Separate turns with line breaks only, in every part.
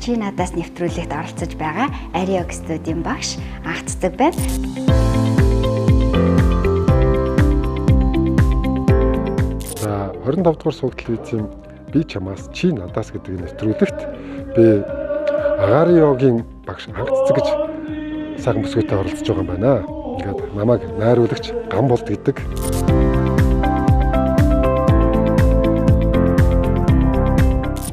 чи надаас нэвтрүүлэгт оролцож байгаа Ариог студийн багш Анх Цэцэг байна.
За 25 дугаар суугдал визийн би чамаас чи надаас гэдэг нэвтрүүлэгт би агаарын йогийн багш Анх Цэцэг гэж сайхан бүсгүйтэй оролцож байгаа юм байна. Ингээд намайг найруулагч Ган болд гэдэг.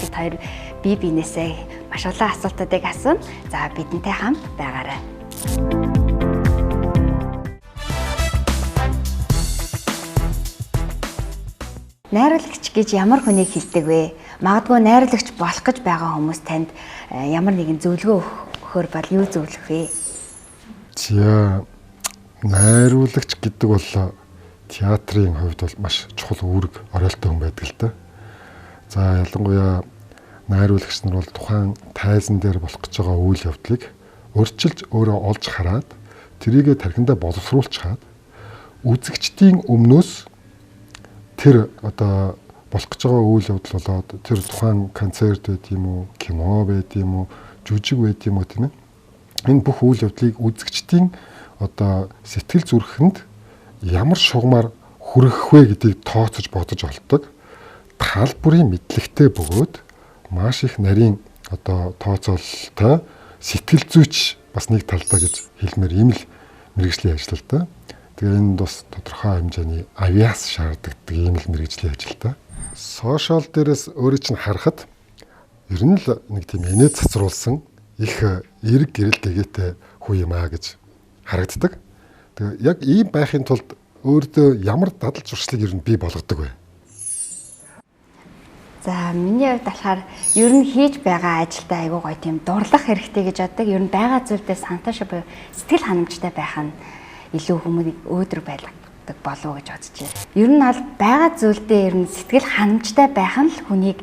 Тэр бие биенээсээ маш олон асуултуудыг асууна. За бидэнтэй хамт байгаарай. Найруулагч гэж ямар хүнийг хэлдэг вэ? Магадгүй найруулагч болох гэж байгаа хүмүүс танд ямар нэгэн зөвлөгөө өгөхөөр бол юу зөвлөх вэ?
За найруулагч гэдэг бол театрын хувьд бол маш чухал үүрэг оролтой хүн байдаг л да. За ялангуяа найруулагч нар бол тухайн тайзан дээр болох гэж байгаа үйл явдлыг урьдчилж өөрөө олж хараад тэрийгэ тархиндаа боловсруулж чаад үзэгчдийн өмнөөс тэр одоо болох гэж байгаа үйл явдал болоод тэр тухайн концерт байт юм уу, кино байт юм уу, жүжиг байт юм уу тийм ээ. Энэ бүх үйл явдлыг үзэгчдийн одоо сэтгэл зүрхэнд ямар шугамар хүргэх вэ гэдгийг тооцож бодож олдог. Тал бүрийн мэдлэгтэй бөгөөд маш их нарийн одоо тооцоололтой сэтгэл зүйч бас нэг талдаа гэж хэлмээр ийм л мэргэжлийн ажил л да. Тэгээ энэ бас тодорхой хэмжээний авиас шаарддаг ийм л мэргэжлийн ажил та. Сошиал дээрээс өөрөө чинь харахад ер нь л нэг тийм инээд цацруулсан их эрг гэрэл дэгээтэй хүү юм аа гэж харагддаг. Тэгээ яг ийм байхын тулд өөртөө ямар дадал зуршлыг ер нь бий болгодог вэ?
За миний хувьд болохоор ер нь хийж байгаа ажилдаа айгүй гоё тийм дурлах хэрэгтэй гэж боддог. Ер нь байгаа зүйлдээ сантааш буюу сэтгэл ханамжтай байх нь илүү хүмүүнийг өөдрөг байлгадаг болов уу гэж бодож байна. Ер нь бол байгаа зүйлдээ ер нь сэтгэл ханамжтай байх нь л хүнийг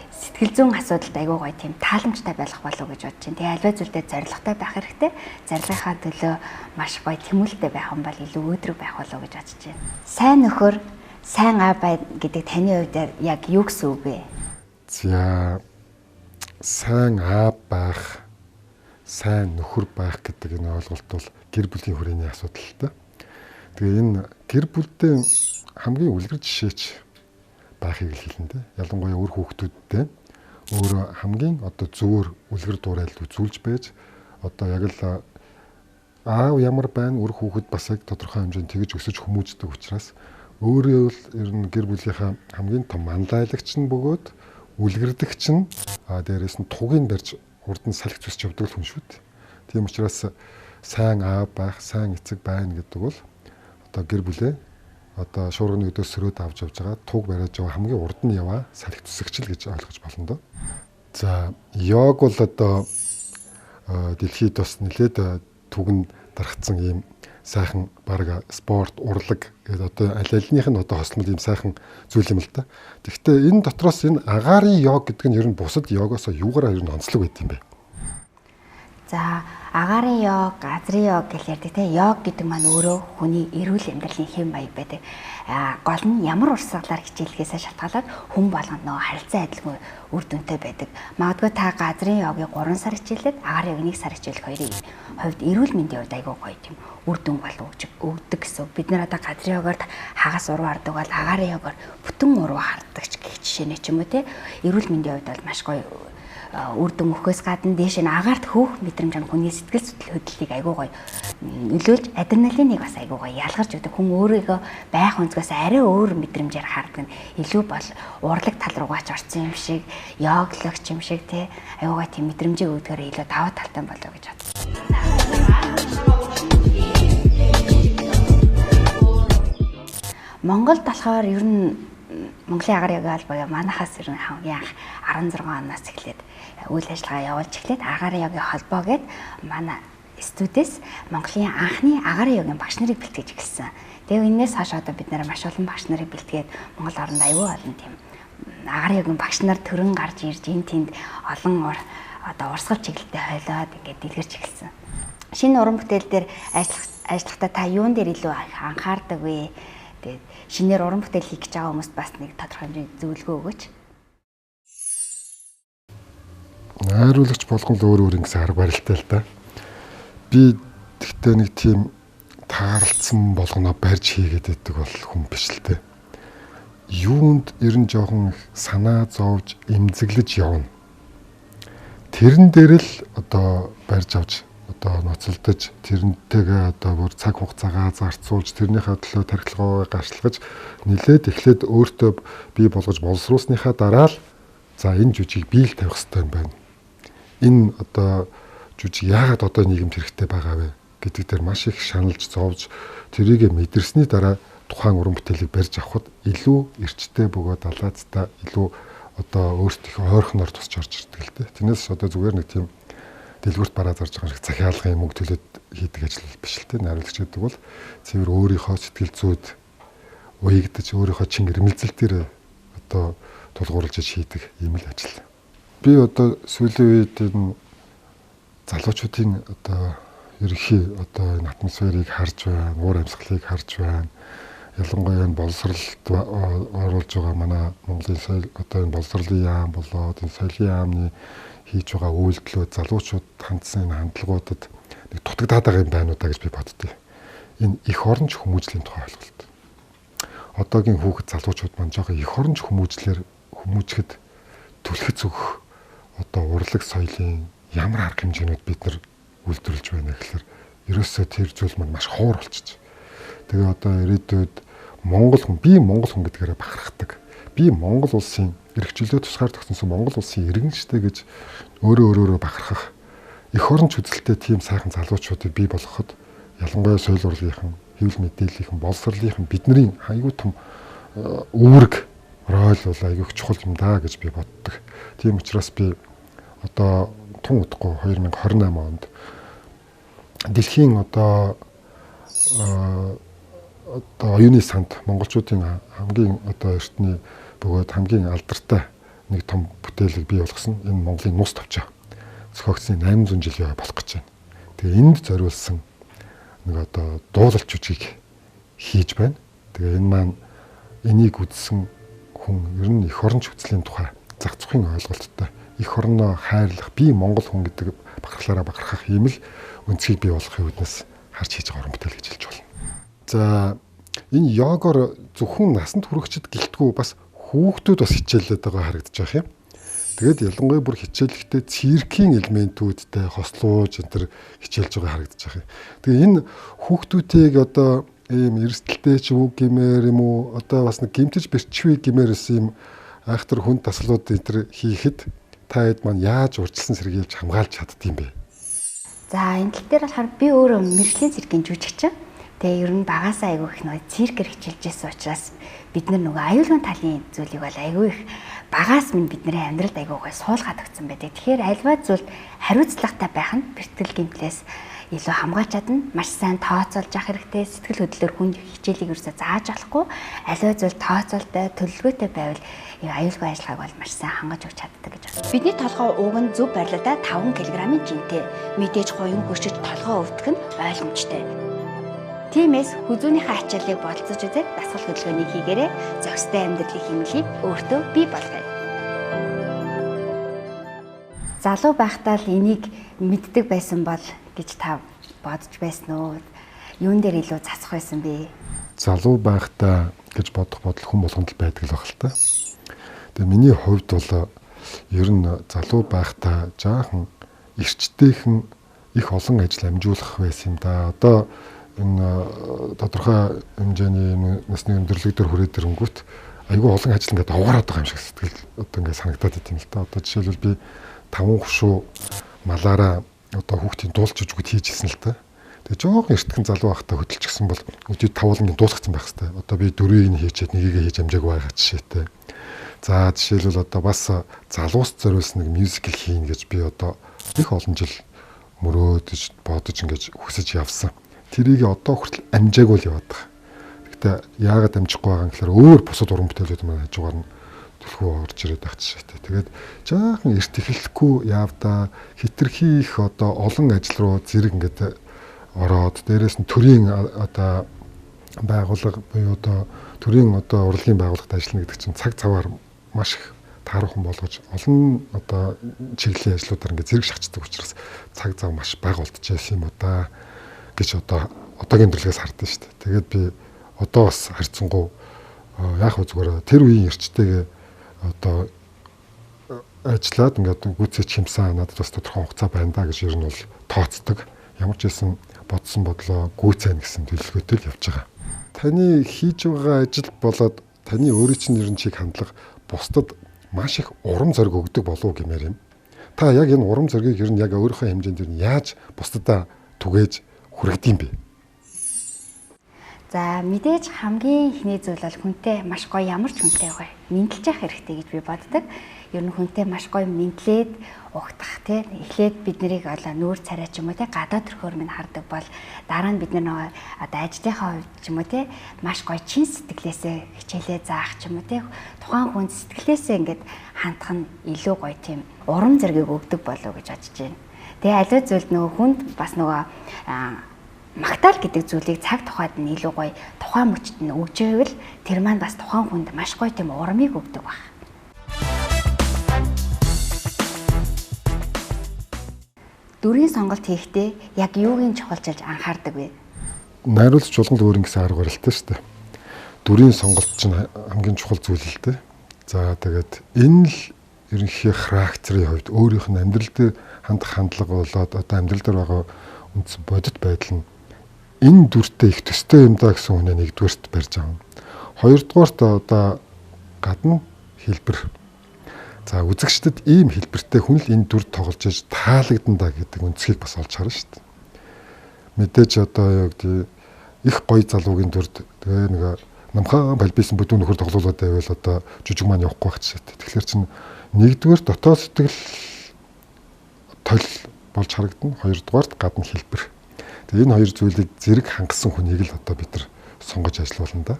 сэтгэл зүйн асуудалд айгүй гоё тийм тааламжтай байлгах болов уу гэж бодож байна. Тэгээ альва зүйлдээ зоригтой байх хэрэгтэй. Зорилгынхаа төлөө маш гоё тэмүүлэлтэй байх юм бол илүү өөдрөг байх болов уу гэж бодож байна. Сайн нөхөр, сайн аав бай гэдэг таны хувьд яг юу гэсэн үг вэ?
За сайн аав байх, сайн нөхөр байх гэдэг энэ ойлголт бол гэр бүлийн хүрээний асуудал л да. Тэгээ энэ гэр бүлдээ хамгийн үлгэр жишээч байхыг л хэлнэ дээ. Ялангуяа өөр хүүхдүүдтэй өөрөө хамгийн одоо зөвөр үлгэр дуурайлт үзүүлж байж одоо яг л аав ямар байна өөр хүүхэд бас яг тодорхой хэмжээнд тэгж өсөж хүмүүждэг учраас өөрөө л ер нь гэр бүлийнхаа хамгийн том манлайлагч нь бөгөөд үлгэрдэгч нь дээрээс нь тугийн барьж урд нь салхи зүсч явдаг хүн шүү дээ. Тийм учраас сайн аав байх, сайн эцэг байна гэдэг бол одоо гэр бүлээ одоо шуурганы өдөөс сөрөөд авч явж байгаа туг бариад байгаа хамгийн урд нь яваа салхи зүсгчл гэж ойлгож болно доо. За йог бол одоо дэлхийд бас нэлээд түгэн дарагдсан ийм сайхан бараг спорт, урлаг гэдэг одоо аль альнийх нь одоо хослмол ийм сайхан зүйл юм л да. Тэгэхдээ энэ дотроос энэ агаарын йог гэдэг нь ер нь бусад йогоос юугаараа ер нь онцлог байт юм бэ?
За агаарын йог, газрын йог гэж ярьдаг те. Йог гэдэг маань өөрөө хүний эрүүл амьдралын хэм маяг байдаг. Гол нь ямар урсгалаар хичээллэхээс шалтгаалаад хүн болгонд нөгөө харилцан адилгүй үр дүнтэй байдаг. Магадгүй та газрын йогийг 3 сар хичээлээд агаарын йогийг 1 сар хичээлэх хоёрын хувьд эрүүл мэндийн хувьд айгүй гоё тийм үр дүн өгдөг гэсэн. Бид нар одоо газрын йогоор хагас уруу хардаг бол агаарын йогоор бүтэн уруу хардаг гэх жишээний ч юм уу те. Эрүүл мэндийн хувьд бол маш гоё үр дүн өгөхөөс гадна дээш нь агаарт хөөх мэдрэмж хүний сэтгэл судлал хөдлөлийг айгүй гоё нөлөөлж адреналиныг бас айгүй гоё ялгарч өгдөг. Хүн өөрийгөө байх өнцгөөс арай өөр мэдрэмжээр хардаг нь илүү бол урлаг тал руугаач орсон юм шиг, йоглогч юм шиг те айгүй гоё тийм мэдрэмжийг өгдөгөр илүү даваа талтай болоо гэж бодсон. Монголд болохоор ер нь Монголын агаарын йогийн албаа манайхаас ер нь хамгийн анх 16 оноос эхлээд үйл ажиллагаа явуулж эхлээд агаарын йогийн холбоо гээд манай студиэс Монголын анхны агаарын йогийн багш нарыг бэлтгэж эхэлсэн. Тэгээ энэс хойш одоо бид нэр маш олон багш нарыг бэлтгээд Монгол оронд аюул олон тийм агаарын йогийн багш нар төрөн гарч ирж энэ тэнд олон одоо урсгал чиглэлтэй хойлоод ингээд дэлгэрч эхэлсэн. Шинэ уран бүтээл дээр ажиллахдаа та юун дээр илүү анхаардаг вэ? Тэгээд шинээр уран бүтээл хийх гэж байгаа хүмүүст бас нэг тодорхой хэмжээний зөвлөгөө өгөөч.
найруулагч болгон л өөр өөр ингэсэн арга барилтай л да. Би тэгтээ нэг тийм таарлцсан болгоно барьж хийгээд байдаг бол хүн биш л дээ. Юунд ер нь жоохон санаа зовж эмзэглэж явна. Тэрэн дээр л одоо барьж авч одоо ноцолдож тэрнтэйгээ одоо бүр цаг хугацаагаа зарцуулж тэрнийхээ төлөө тархилгаагаа гарчлагаж нилээд эхлээд өөртөө бий болгож боловсруулсныхаа дараа л за энэ жүжиг бий л тавих хэрэгтэй юм байна. Энэ одоо жүжиг яагаад одоо нийгэмд хэрэгтэй байгаа вэ гэдэг дээр маш их шаналж зовж тэрийг мэдэрсний дараа тухайн уран бүтээлийг барьж авахд илүү эрчтэй бөгөөд далаацтай илүү одоо өөртөө ойрхоноор тусч орж ирдэг л дээ. Тэрнээс одоо зүгээр нэг тийм дэлгүүрт бараа зарж байгаа шиг захиалгын мөнгө төлөөд хийдэг ажил биш л дээ. Найруулагч гэдэг бол цэвэр өөрийнхөө сэтгэл зүйд уягдаж өөрийнхөө чин ирмэлзэл дээр одоо тулгуурлаж хийдэг юм л ажил. Би одоо сүүлийн үед энэ залуучуудын одоо ерөнхий одоо энэ атмосферыг харж байна, уур амьсгалыг харж байна. Ялангуяа энэ боловсролд оруулж байгаа манай Монголын соёл одоо энэ боловсролын яам болоод энэ соёлын яамны хийж байгаа үйлдэлүүд залуучууд хандсан энэ хандлагуудад нэг дутагдаад байгаа юм байна уу да гэж би боддөө. Энэ эх оронч хүмүүжлийн тухай ойлголт. Одоогийн хүүхэд залуучууд маань жоохон эх оронч хүмүүжлэхэд түлхэц өгөх одоо урлаг соёлын ямар арга хэмжээнүүд бид нар үйлдвэрлэж байна гэхээр ерөөсөө тэр зүйл маань маш ховор болчихж. Тэгээ одоо ирээдүйд Монгол хүн гэдгээрээ бахархдаг. Би Монгол улсын эрхчлөлөө тусгаар тогтносон Монгол улсын иргэнштэй гэж өөрөө бахархах эх оронч үзэлтэй тийм сайхан залуучуудыг бий болгоход ялангуяа соёл урлагийнхан, хэвлэл мэдээллийнхэн, боловсролынхан бидний аюу тум үүрэг роль бол аюух чухал юм да гэж би боддог. Тийм учраас би одоо тун удахгүй 2028 онд дэлхийн одоо оюуны санд монголчуудын хамгийн одоо эртний бөгөөд хамгийн алдартай нэг том бүтээлийг бий болгосон. Энэ Монголын нус товчоо зохиогдсон 800 жилийн болох гэж байна. Тэгээ энд зориулсан нэг одоо дуулалт жүжиг хийж байна. Тэгээ энэ маань энийг үзсэн хүн ер нь эх оронч үзлийн тухай зах зохин ойлголттой. Эх орноо хайрлах, би Монгол хүн гэдэг бахархлаараа бахархах юм л өнцгийг бий болгохын үднэс харж хийж байгаа уран бүтээл гэж хэлж болно. За энэ йогоор зөвхөн насанд хүрэгчд гэлтгүү бас хүүхдүүд бас хичээлээд байгаа харагдаж байгаа юм. Тэгээд ялангуяа бүр хичээлэхдээ циркийн элементүүдтэй хослуулж энэ төр хичээлж байгаа харагдаж байгаа юм. Тэгээ энэ хүүхдүүдийг одоо ийм эрсдэлтэй ч үг гэмээр юм уу одоо бас нэг гимтэж бэрчвэ гэмээрээс юм айхтар хүнд таслууд энэ төр хийхэд та хэд маань яаж урьдчилан сэргийлж хамгаалж чаддсан бэ?
За энэ тал дээр болохоор би өөрөө мэржлийн циркийн жүжигчин. Тэгээ ер нь багасаа айгүй их нөгөө циркээр хичээлжсэн учраас бид нар нөгөө аюулгүй талын зүйлийг бол айгүй их багаас минь бидний амьдралд айгүйгаа суулгаад өгсөн байдаг. Тэгэхээр альва зүйлд хариуцлагатай байх нь бэртгэл гэмтлээс илүү хамгаалж чадна. Маш сайн тооцоолж явах хэрэгтэй. Сэтгэл хөдлөлөөр хүн хичээлийг ерөөсөө зааж болохгүй. Альва зүйл тооцоолтой, төлөвлөгөөтэй байвал аюулгүй ажиллагааг бол маш сайн хангаж өгч чаддаг гэж байна. Бидний толгой уг нь зөв байрлалаа 5 кг-ийн жинтэй. Мэдээж гоён хөрчиж толгой өвдөх нь ойлгомжтой. Тиймээс хүзүүнийхээ ачааллыг болцож үзээд дасгал хөдөлгөөнийг хийгээрэй. Зохистой амьдралын хэмнэлийг өөртөө бий болгоё. Залуу байхдаа л энийг мэддэг байсан бол гэж та бодож байсан уу? Юун дээр илүү цацх байсан бэ?
Залуу байхдаа гэж бодох бодол хүн болгонд л байдаг л баг л та. Тэгээ миний хувьд бол ер нь залуу байхдаа жаахан эрчтэйхэн их олон ажил амжуулах байсан юм да. Одоо энэ тодорхой хэмжээний насны өндөрлөг дээр хүрээд ирэнгүүт айгүй олон ажил ингээд овгороод байгаа юм шиг сэтгэл одоо ингээд санагдаад идэм л та. Одоо жишээлбэл би 5 хушуу малаараа одоо хүүхдийн дуулж үжгүүд хийжсэн л та. Тэгээ жоохон эртхэн залуу байхдаа хөдөлчихсөн бол өдөрт 5 улангийн дуусгацсан байх хэвээр. Одоо би 4-ийг нь хийчихэд 1-ийг хийж амжаагүй байгаа жишээтэй. За жишээлбэл одоо бас залуус зориулсан нэг мюзикл хийн гэж би одоо их олон жил мөрөөдөж бодож ингээд хүсэж явсан. Тэрийг одоо хүртэл амжаагүй л яваад байгаа. Гэхдээ яагаад амжихгүй байгаа юм гэхээр өөр бусад уран бүтээлүүд маань хажуугаар нь төлхөө орж ирээд байх жишээтэй. Тэгээд жаахан эрт эхлэхгүй явдаа хитрхи их одоо олон ажил руу зэрэг ингээд ороод дээрээс нь төрийн одоо байгууллага буюу одоо төрийн одоо урлагийн байгууллагад ажиллана гэдэг чинь цаг цаваар маш их таархан болгож олон одоо чиглэлийн ажлуудаар ингээд зэрэг шахацдаг учраас цаг зав маш бага болдчихсон юм уу да гэж одоогийн төрлөөс хардсан шүү дээ. Тэгээд би одоо бас харьцангуй яг хөө зүгээр тэр үеийн эрчтэйгээ одоо ажиллаад ингээд гүцээ чимсэн надад бас тодорхой хугацаа байна да гэж ер нь бол тооцдог. Ямар ч байсан бодсон бодлоо гүйцээн гэсэн төлөвлөгөөтэй л явж байгаа. Таны хийж байгаа ажил болоод таны өөрийн чинь ер нь чиг хандлага бусдад маш их урам зориг өгдөг болов гэмээр юм. Та яг энэ урам зоригийг ер нь яг өөрийнхөө хэмжээнд ер нь яаж бусдадаа түгээж хүргэдэм бэ?
За мэдээж хамгийн ихний зүйл бол хүнтэй маш гоё ямар ч хүнтэй гоё мэдлж явах хэрэгтэй гэж би боддог. Ер нь хүнтэй маш гоё мэдлээд угтах тий эхлээд бид нарыг одоо нүүр царай ч юм уу тий гадаад төрхөөр минь хардаг бол дараа нь бид нар одоо ажлынхаа хувьд ч юм уу тий маш гоё чин сэтгэлээсээ хичээлээ заах ч юм уу тий тухайн хүнд сэтгэлээсээ ингээд хандах нь илүү гоё тийм урам зориг өгдөг болов гэж бодож байна. Тэгээ аливаа зүйлд нөгөө хүнд бас нөгөө магтаал гэдэг зүйлийг цаг тухайд нь илүү гоё тухайн мөчт нь өгж байвал тэр маань бас тухайн хүнд маш гоё тийм урамыг өгдөг баг. Дүрийн сонголт хийхдээ яг юугийн чухалчилж анхаардаг вэ?
Найруулагч болгон өөр ингэсэн арга барилтай шүү дээ. Дүрийн сонголт чинь хамгийн чухал зүйл л дээ. За тэгээд энэ л ерөнхий характерын хувьд өөрийнх нь амьдрал дээр хандах хандлага болоод одоо амьдрал дээр байгаа үндс бодит байдал нь энэ дүртэй их төстэй юм даа гэсэн үнэ нэгдүгээрт барьж байгаа. Хоёрдугаарт одоо гадна хэлбэр. За үзэгчдэд ийм хэлбэртэй хүн л энэ дүр тоглож иж таалагдана да гэдэг үнцгийг бас олж харна шүү дээ. Мэдээж одоо юу гэдэг их гоё залуугийн дүрд тэгээ нэг намхаа балбисэн бүдүүн нөхөр тоглуулаад байвал одоо жижиг маань явахгүй байх жишээ. Тэгэхээр чинь нэгдүгээр дотоод сэтгэл тол болж харагдана. Хоёрдугаарт гадна хэлбэр. Тэгээ энэ хоёр зүйлийг зэрэг хангасан хүнийг л одоо бид нар сонгож ажиллуулна да.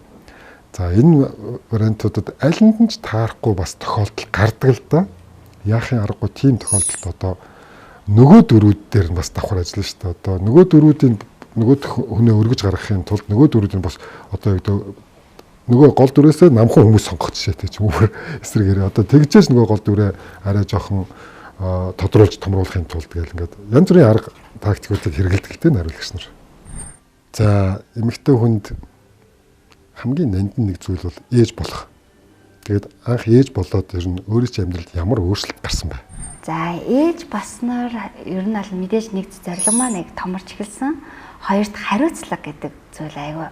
За энэ вариантуудад аль нь ч таарахгүй бас тохиолдол гардаг л да. Яахын аргагүй тийм тохиолдолд одоо нөгөө дөрүүд дээр нь бас давхар ажиллана шүү дээ. Одоо нөгөө дөрүүдийн нөгөө хүнээ өргөж гаргахын тулд нөгөө дөрүүдийн бас одоо нөгөө гол дүрээсээ намхан хүмүүс сонгох жишээтэй ч өөр эсрэгээр одоо тэгжээс нөгөө гол дүрээ арай жоохон тодруулж томруулахын тулд гэл ингээд янз бүрийн арга тактикуудыг хэрэгэлдэг гэдэг найруулагч нар. За эмэгтэй хүнд хамгийн нандин нэг зүйл бол ээж болох. Тэгээд анх ээж болоод ер нь өөрийн чинь амьдралд ямар өөрчлөлт гарсан бэ?
За ээж болсноор ер нь аль мэдээж нэг зорилго маань нэг томорч эхэлсэн. Хоёрт хариуцлага гэдэг зүйл айгүй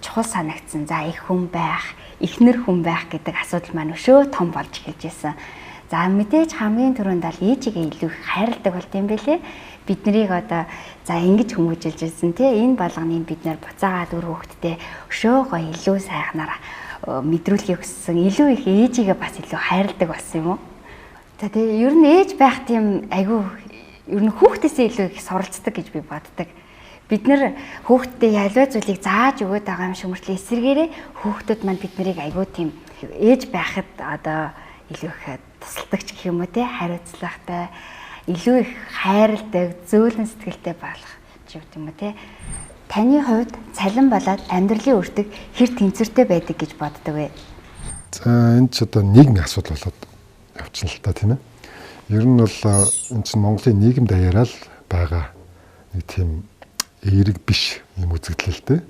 чухал санагдсан. За их хүн байх, эхнэр хүн байх гэдэг асуудал маань өшөө том болж эхэлж байсан. За мэдээж хамгийн түрүүнд аль ээжигээ илүү хайрладаг болт юм бэлээ. Бид нарыг одоо за ингэж хүмүүжилж ирсэн тий энэ болгоныг бид нар буцаагаад өр хөвгтдээ өшөө гоё илүү сайхнаар мэдрүүлэхийг хүссэн. Илүү их ээжигээ бас илүү хайрладаг болсон юм уу? За тэгээ ер нь ээж байх тийм айгүй ер нь хүүхдээсээ илүү их суралцдаг гэж би боддог. Бид нэр хүүхдтэй ялваа зүйлийг зааж өгöd байгаа юм шиг мөртлөө эсэргээрээ хүүхдүүд маань бид нарыг айгүй тийм ээж байхад одоо илүү их тусалдаг ч гэх юм уу те хариуцлагатай илүү их хайрладаг зөөлөн сэтгэлтэй болох ч юм уу те таны хувьд цалин болоод амьдралын өртөг хэр тэнцвэртэй байдаг гэж боддог вэ?
За энэ ч одоо нийгмийн асуудал болоод явчихна л та тийм ээ. Ер нь бол энэ чинь Монголын нийгэм даяараа л байгаа нэг тийм эерэг биш юм үзэгдэлтэй.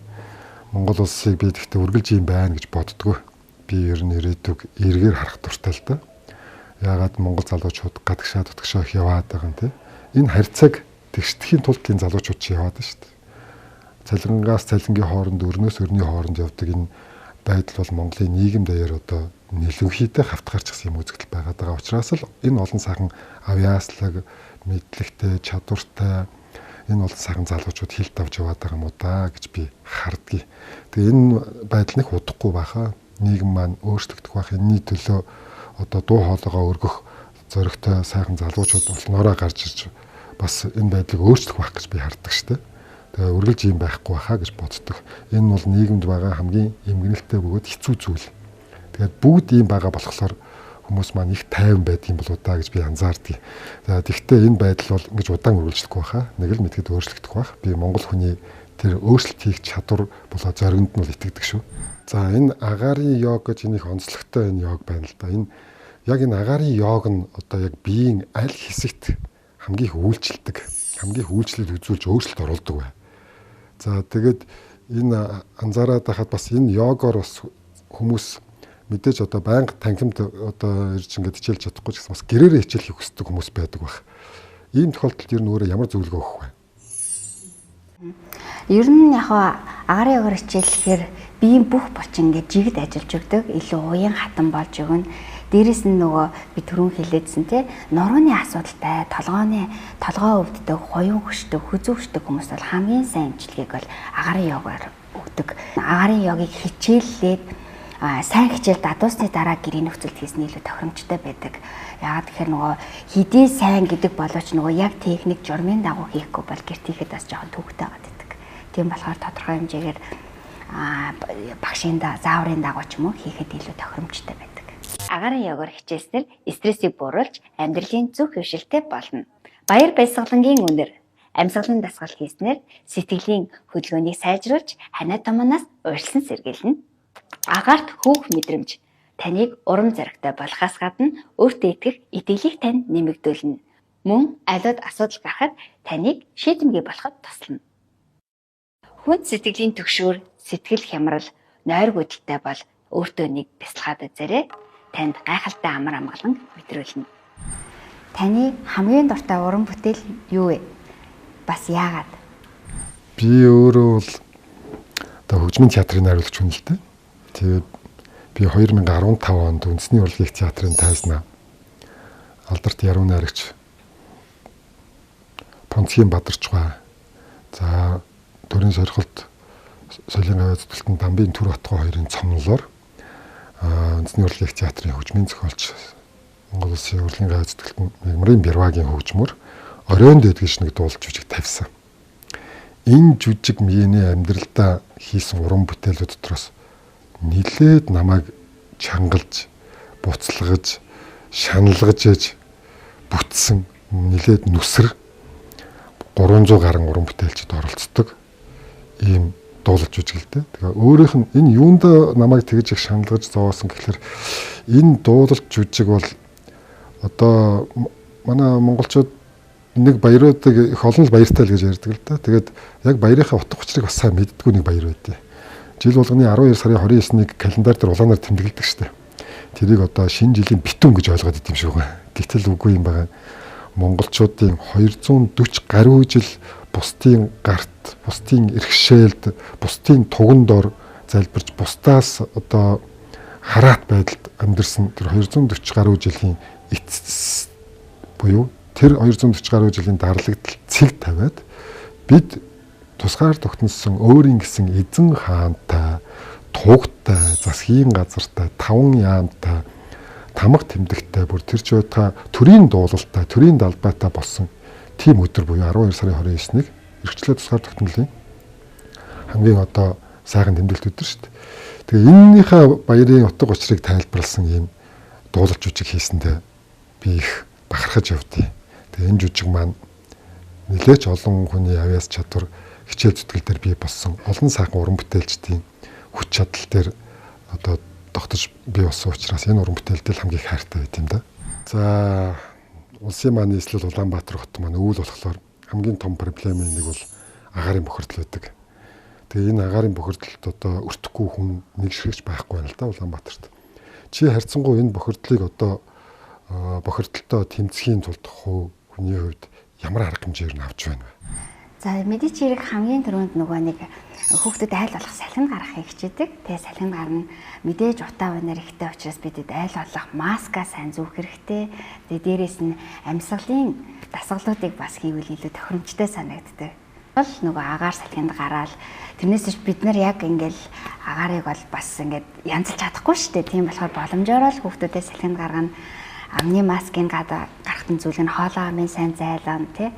Монгол улсыг би тэгтээ үргэлж юм байна гэж боддгоо. Би ер нь ирээдүг эргээр харах дуртай л да. Яагаад Монгол залуучууд гадагшаа дутагшаа их яваад байгаа юм те. Энэ харьцааг тэгшдэхийн тулд энэ залуучууд ч яваад шүү дээ. Цалингаас цалингийн хооронд өрнөөс өрний хооронд явдаг энэ байдал бол Монголын нийгэм даяар одоо нэлээд хавтгаарчсан юм үзэгдэл байгаа учраас л энэ олон сайхан авьяаслаг, мэдлэгтэй, чадвартай энэ олон сайхан залуучууд хилд авч яваад байгаа юм уу да гэж би хардгийг. Тэгээ энэ байдал нэг удахгүй байхаа нийгэм маань өөрчлөгдөх байх. Энэний төлөө одоо дуу хоолойгоо өргөх зоригтой сайхан залуучууд болноороо гарч ирж бас энэ байдлыг өөрчлөх байх гэж би харддаг шүү дээ. Тэгээ үргэлж юм байхгүй байхаа гэж боддог. Энэ бол нийгэмд байгаа хамгийн эмгэнэлтэй бөгөөд хэцүү зүйл. Тэгээд бүгд ийм байгаа болохоор хүмүүс маань их тайван байдаг юм болоо да гэж би анзаардгийг. За тэгвэл энэ байдал бол ингэж удаан үргэлжлэхгүй байхаа. Нэг л мэдгэд өөрчлөгдөх байх. Би Монгол хүний тэр өөрчлөлт хийх чадвар болоо зоригнд нь бол итгэдэг шүү. За энэ агаарын йог гэж энийх онцлогтой энэ йог байна л да. Энэ яг энэ агаарын йог нь одоо яг биеийн аль хэсэгт хамгийн их үйлчлдэг, хамгийн их үйлчлэл үзүүлж өөрчлөлт оруулдаг бай. За тэгээд энэ анзаараад байхад бас энэ йогоор бас хүмүүс мэдээж одоо байнга танхимд одоо ирж ингээд хичээлж чадахгүй ч гэсэн бас гэрээрээ хичээлэх хүсдэг хүмүүс байдаг байх. Ийм тохиолдолд ер нь өөрөө ямар зөвлөгөө өгөх вэ?
Ер нь яг агаарын йогоор хичээлэхээр биеийн бүх булчин ингээд жигд ажиллаж өгдөг, илүү уян хатан болж өгнө. Дээрээс нь нөгөө би түрүүн хэлээдсэн те нурууны асуудалтай, толгоо өвддөг, хуян хөшдөг, хүзүү хөшдөг хүмүүс бол хамгийн сайн эмчилгээг бол агаарын йогоор өгдөг. Агаарын йогийг хичээллээд сайн хичээл дадуусны дараа гэрийн нөхцөлд хийсний илүү тохиромжтой байдаг. Яагаад тэгэхээр нөгөө хэдий сайн гэдэг боловч нөгөө яг техник журмын дагуу хийхгүй бол гэрт хийхэд бас жоохон төвөгтэй байгаад байдаг. Тийм болохоор тодорхой хэмжээгээр багшийн зааврын дагуу ч юм уу хийхэд илүү тохиромжтой байдаг. Агаарын йогоор хичээснээр стрессийг бууруулж амьдралын зөв хөвшилтэй болно. Баяр баясгалангийн үнэр амьсгалын дасгал хийснээр сэтгэлийн хөдөлгөөнийг сайжруулж ханаа томоноос уурьсан сэргийлнэ. Агаарт хөөх мэдрэмж таныг урам зоригтой болохоос гадна өөртөө итгэх итгэлийг тань нэмэгдүүлнэ. Мөн аливаад асуудал гарахад таныг шийдэмгий болоход туслана. Хүнд сэтгэлийн түгшүүр, сэтгэл хямрал, нойр гүйдэлтэй бол өөртөө нэг бясалгаад үзээрэй. Танд гайхалтай амар амгалан мэдрүүлнэ. Таны хамгийн дуртай уран бүтээл юу вэ? Бас яагаад?
Би өөрөө бол одоо хөгжмийн театрын найруулагч хүн л дээ. Тэгээд би 2015 онд үндэсний урлагийн театрын тайзнаа алдарт яруу найрагч Понцгийн Бадарчгаа за төрийн сорилт соёлын гавь зүтгэлтэн Дамбын Түр Батгой хоёрын цомнолоор үндэсний урлагийн театрын хөгжмийн зохиолч Монгол Улсын урлагийн гавь зүтгэлтэн Мягмарын Бярвагийн хөгжмөр Оройн дэд гэж нэг дуулж жүжиг тавьсан. Энэ жүжиг миний амьдралдаа хийсэн уран бүтээлүүд дотроос нилээд намайг чангалж, буцалгаж, шаналгаж ээж бүтсэн нилээд нүсэр 300 гаруй уран бүтээлчд оролцдог ийм дуулж үжиглээ. Тэгээ өөрийнх нь энэ юунд намайг тэгж их шаналгаж зовоосон гэхээр энэ дуулж үжиг бол одоо манай монголчууд нэг баяруудыг их олон л баяртай л гэж ярьдаг л да. Тэгээд яг баярынхаа утга учирыг бас сайн мэддэггүй нэг баяр байдیں۔ Жил болгоны 12 сарын 29-нийг календар дээр улаанаар тэмдэглэдэг шүү дээ. Тэрийг одоо шинэ жилийн битүүн гэж ойлгоод идэм шүү гэн. Гэтэл үгүй юм байгаа. Монголчуудын 240 гаруй жил бусдын гарт, бусдын эрхшээлд, бусдын тугандор залбирч бусдаас одоо хараат байдалд амьдэрсэн тэр 240 гаруй жилийн эцэс буюу тэр 240 гаруй жилийн дарлагтал цэг тавиад бид тусгаар тогтносон өөрийн гэсэн эзэн хаантай, тугтай, засгийн газартай, таван яамтай, тамга тэмдэгтэй бүр тэр чойдгаа төрийн дуулалтай, төрийн далбайтай болсон тийм өдөр буюу 12 сарын 29-нийг эрхчлээ тусгаар тогтнолын хамгийн одоо сайхан тэмдэглэлт өдөр шүү дээ. Тэгээ энэнийхээ баярын утга учирыг тайлбарласан ийм дуулалж жүжиг хийсэндээ би их бахархаж явдیں۔ Тэгээ энэ жүжиг маань нэлээч олон хүний авяас чадвар хичээл зүтгэл дээр бий болсон олон сайхан уран бүтээлчдийн хүч чадал дээр одоо тогтож бий болсон учраас энэ уран бүтээлдэл хамгийн их хайртай байт юм да. За улсын маань нийслэл Улаанбаатар хот маань өвөл болохоор хамгийн том проблемын нэг бол агаарын бохирдол байдаг. Тэгээ энэ агаарын бохирдолд одоо өртөхгүй хүн нэг ширхэж байхгүй байна л да Улаанбаатарт. Чи харьцангуй энэ бохирдлыг одоо бохирдолтой тэмцэхийн тулд хүний хувьд ямар арга хэмжээр нь авч байна вэ?
За мэдээч хэрэг хамгийн түрүүнд нөгөө нэг хүүхдэд айл болох салхинд гаргахыг хичээдэг. Тэгээ салхинд гарна мэдээж утаа банаар ихтэй учраас бидэд айл болох маска сайн зүүх хэрэгтэй. Тэгээ дээрээс нь амьсгалын дасгалуудыг бас хийвэл илүү тохиромжтой санагддаг. Бол нөгөө агаар салхинд гараад тэрнээс бид нар яг ингээл агаарыг бол бас ингээд янзалж чадахгүй шүү дээ. Тийм болохоор боломжоор л хүүхдүүдээ салхинд гаргана. Амны маскын гарахтан зүйл нь хоолоо амын сайн зайлан тий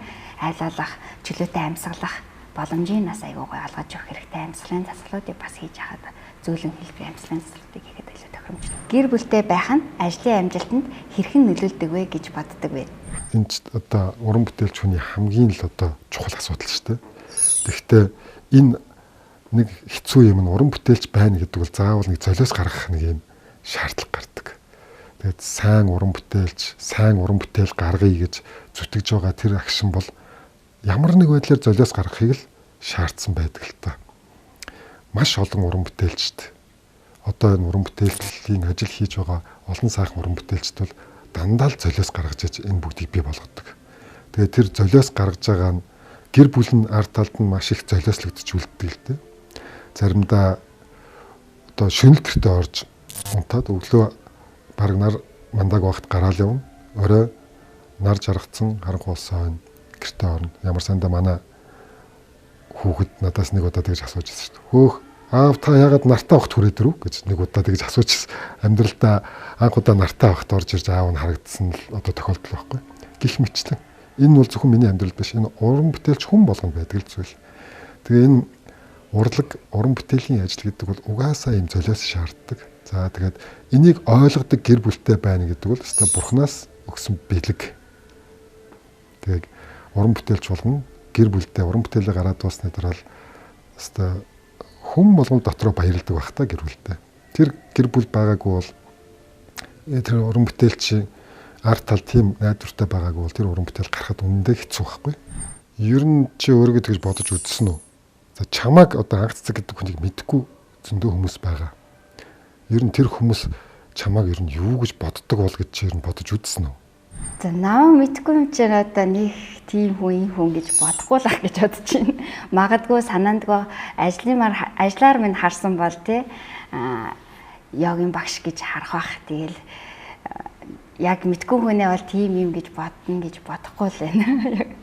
айлуулах, чөлөөтэй амьсгалах боломжийн нас айгүй гой олгож өгөх хэрэгтэй. Амьсгалын заслуудыг бас хийж хаад зөөлөн хэлбэрийн амьсгалын заслуудыг хийгээд илүү тохиромжтой. Гэр бүлтэй байх нь ажлын амжилтанд хэрхэн нөлөөлдөг вэ гэж боддог вэ?
Энэ ч одоо уран бүтээлч хүний хамгийн л одоо чухал асуудал шүү дээ. Тэгэхдээ энэ нэг хэцүү юм нь уран бүтээлч байна гэдэг бол заавал нэг золиос гаргах нэг юм шаардлага гардаг. Тэгээд сайн уран бүтээлч, сайн уран бүтээл гаргая гэж зүтгэж байгаа тэр агшин бол ямар нэг байдлаар золиос гаргахыг л шаардсан байдаг л та. Маш олон уран бүтээлчд одоо энэ уран бүтээлийн ажил хийж байгаа олон сайхан уран бүтээлчд бол дандаа л золиос гаргаж иж энэ бүгдийг бий болгодог. Тэгээд тэр золиос гаргаж байгаа нь гэр бүл нь ард талд нь маш их золиослогдож үлддэг л дээ. Заримдаа одоо шөнөл гэртээ орж унтаад өглөө бараг нар мандаг багт гараал явна. Орой нар жаргацсан харанхуй улсаа гэртээ орно. Ямар сандаа манай хүүхэд надаас нэг удаа тэгж асууж байсан шүү дээ. Хөөх аав та яагаад нартаа багт хүрээд ирв гэж нэг удаа тэгж асууж амьдралдаа анх удаа нартаа багт орж ирж аав нь харагдсан л одоо тохиолдол байхгүй. Гэх мэтлэн энэ бол зөвхөн миний амьдрал биш. Энэ уран бүтээлч хүн болгонд байдаг л зүйл. Тэгээ энэ урлаг уран бүтээлийн ажил гэдэг бол угаасаа юм золиос шаарддаг. За тэгээд энийг ойлгодог гэр бүлтэй байна гэдэг бол өстой бурхнаас өгсөн бэлэг. Тэгээд уран бүтээлч болгон гэр бүлтэй уран бүтээлээ гараад дуусны дараа л өстой хүн болгон дотроо баярлдаг байх та гэр бүлтэй. Тэр гэр бүл байгаагүй бол тэр уран бүтээлч арт тал тийм найдвартай байгаагүй бол тэр уран бүтээл гарахад үнэндээ хэцүү байхгүй. Ер нь чи өөрийгөө тэгж бодож үзсэн үү? За чамааг одоо анхцдаг гэдэг хүнийг мэдгүй зөндөө хүмүүс байгаа. Ер нь тэр хүмүүс чамааг ер нь юу гэж боддог бол гэж чи ер нь бодож үзсэн үү?
За намайг мэдгүй юм чинь одоо нэг тийм хүн гэж бодохгүй л ах гэж бодож байна. Магадгүй санаандгүй ажлаар минь харсан бол тий йогийн багш гэж харах бах. Тэгэл яг мэдгүй хүнээ бол тийм юм гэж бодно гэж бодохгүй л байна.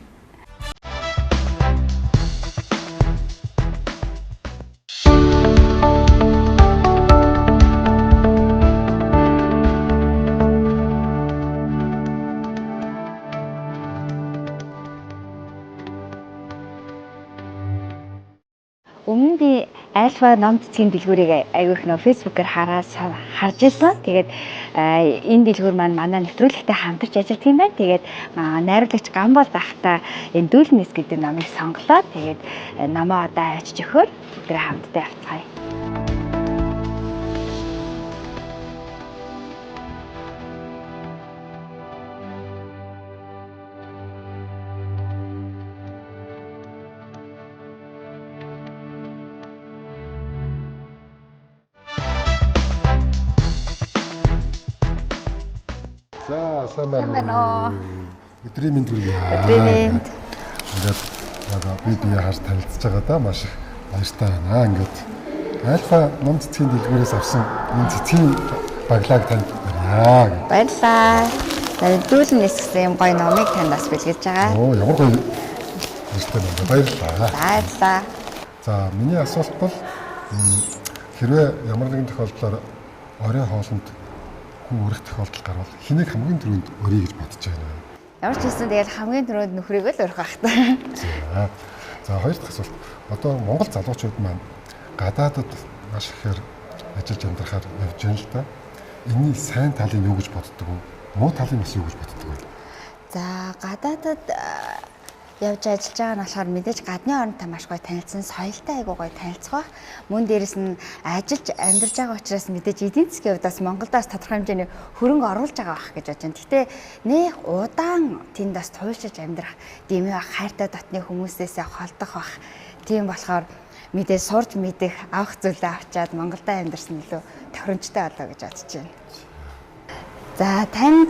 Өмнө би альфа ном цэцгийн дэлгүүрийг аягүй их нөө фэйсбүүкээр харж ирсэн. Тэгээд энэ дэлгүүр маань манай нэвтрүүлэгтэй хамтарч ажилладаг юм байна. Тэгээд найруулагч Гамбол захтай энэ дүүлнэс гэдэг номыг сонголоо. Тэгээд номоо одоо авчиж өгөхөөр тэр хамтдаа явцгаая.
За сайн байна уу? Өдрийн мэнд хүргэе.
Өдрийн мэнд.
Ингээд одоо би харж танилцж байгаа да маш их баяртай байна. Ингээд альфа ном цэцгийн дэлгүүрээс авсан энэ цэцгийн баглааг танд барья.
Баярлалаа. Дүүлнэс гэсэн юм гоё номыг танд бас бэлгэж байгаа.
Оо ямар гоё баяртай байна. Баярлалаа.
Баярлалаа.
За миний асуулт бол хэрвээ ямар нэгэн тохиолдлоор орой хоолнд өрөх тохиолдол гарвал хэнийг хамгийн түрүүнд өрье гэж бодож байна.
Ямар ч хэлсэн тэгэл хамгийн түрүүнд нөхрийг л өрөх байх та.
За хоёр дахь асуулт. Одоо Монгол залуучууд маань гадаадад маш ихээр ажиллаж амьдрахаар явж байна л да. Энийн сайн талыг юу гэж боддог вэ? Муу талыг бас юу гэж боддог вэ?
За гадаадад явж ажиллаж байгаа нь болохоор мэдээж гадны орнтой маш гоё танилцсан, соёлтой айгуу гоё танилцах. Мөн дээрэс нь ажиллаж амьдарч байгаа учраас мэдээж эдийн засгийн хувьд бас Монголдоос тодорхой хэмжээний хөрөнгө оруулж байгаа байх гэж бодож байна. Гэхдээ нэх удаан тэнд бас туйлшиж амьдрах, дэмий байх, хайртай дотны хүмүүсээсээ холдох байх. Тийм болохоор мэдээж сурж мэдэх, авах зүйлээ авчаад Монголдо амьдарсан илүү тохиромжтой болоо гэж бодож байна. За танд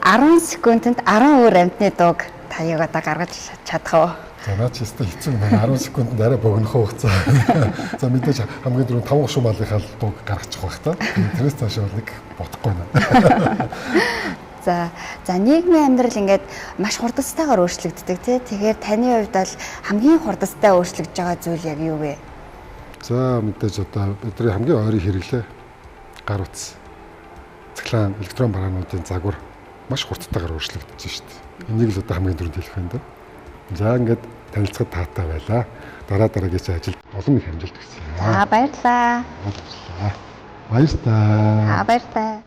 10 секундэд 10 өөр амьтны дууг таяг одоо гаргаж чадах уу?
За наа чи өстой хэцүү байна. 10 секундэд арай богинох хугацаа. За мэдээж хамгийн дөрөв 5 шумаалынхаа дууг гаргачих байх та. Тэрээс цааш нэг бодохгүй байна.
За нийгмийн амьдрал ингээд маш хурдстайгаар өөрчлөгддөг тий. Тэгэхээр таны хувьд бол хамгийн хурдстай өөрчлөгдөж байгаа зүйл яг юу вэ?
За мэдээж одоо бидний хамгийн ойрын хэрэглээ гар утас, цэглэн электрон бараануудын загвар маш хурдтайгаар өөрчлөгдөж байна шүү дээ. Энийг л одоо хамгийн түрүүнд хэлэх байна да. За ингээд танилцахад таатай байлаа. Дараагийн ажил олон их амжилт хүсье.
За баярлалаа.
Баярлалаа.
Баярлалаа.